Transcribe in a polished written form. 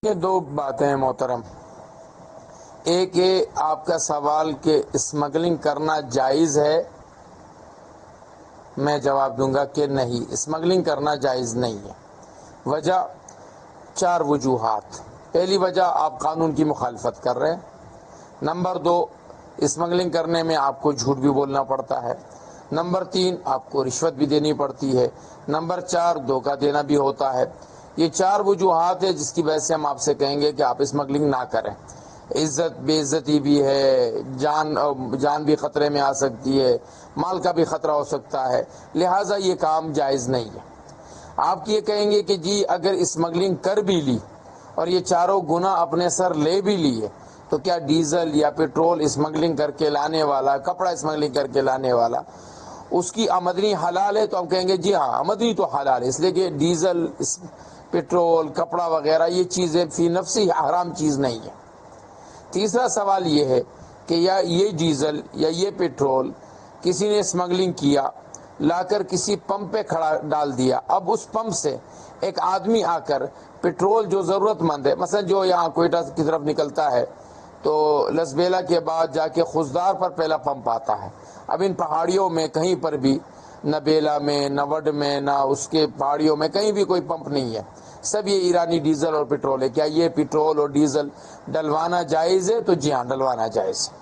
یہ دو باتیں ہیں محترم. ایک ہے آپ کا سوال کہ اسمگلنگ کرنا جائز ہے. میں جواب دوں گا کہ نہیں، اسمگلنگ کرنا جائز نہیں ہے. وجہ 4 وجوہات. پہلی وجہ، آپ قانون کی مخالفت کر رہے ہیں. نمبر 2، اسمگلنگ کرنے میں آپ کو جھوٹ بھی بولنا پڑتا ہے. نمبر 3، آپ کو رشوت بھی دینی پڑتی ہے. نمبر 4، دھوکہ دینا بھی ہوتا ہے. یہ 4 وجوہات ہے جس کی وجہ سے ہم آپ سے کہیں گے کہ آپ اسمگلنگ نہ کریں. عزت بے عزتی بھی ہے، جان بھی خطرے میں آ سکتی ہے، مال کا بھی خطرہ ہو سکتا ہے، لہٰذا یہ کام جائز نہیں ہے. آپ یہ کہیں گے کہ جی اگر اسمگلنگ کر بھی لی اور یہ چاروں گناہ اپنے سر لے بھی لیے تو کیا ڈیزل یا پیٹرول اسمگلنگ کر کے لانے والا، کپڑا اسمگلنگ کر کے لانے والا، اس کی آمدنی حلال ہے؟ تو ہم کہیں گے جی ہاں، آمدنی تو حلال ہے، اس لیے کہ ڈیزل، پیٹرول، کپڑا وغیرہ یہ چیزیں فی نفسی حرام چیز نہیں ہے. تیسرا سوال یہ ہے کہ یا یہ ڈیزل یا یہ پیٹرول کسی نے اسمگلنگ کیا، لا کر کسی پمپ پہ کھڑا ڈال دیا، اب اس پمپ سے ایک آدمی آ کر پیٹرول جو ضرورت مند ہے، مثلا جو یہاں کوئٹہ کی طرف نکلتا ہے تو لسبیلا کے بعد جا کے خزدار پر پہلا پمپ آتا ہے. اب ان پہاڑیوں میں کہیں پر بھی، نہ بیلا میں، نہ وڈ میں، نہ اس کے پہاڑیوں میں کہیں بھی کوئی پمپ نہیں ہے. سب یہ ایرانی ڈیزل اور پیٹرول ہے. کیا یہ پیٹرول اور ڈیزل ڈلوانا جائز ہے؟ تو جی ہاں، ڈلوانا جائز ہے.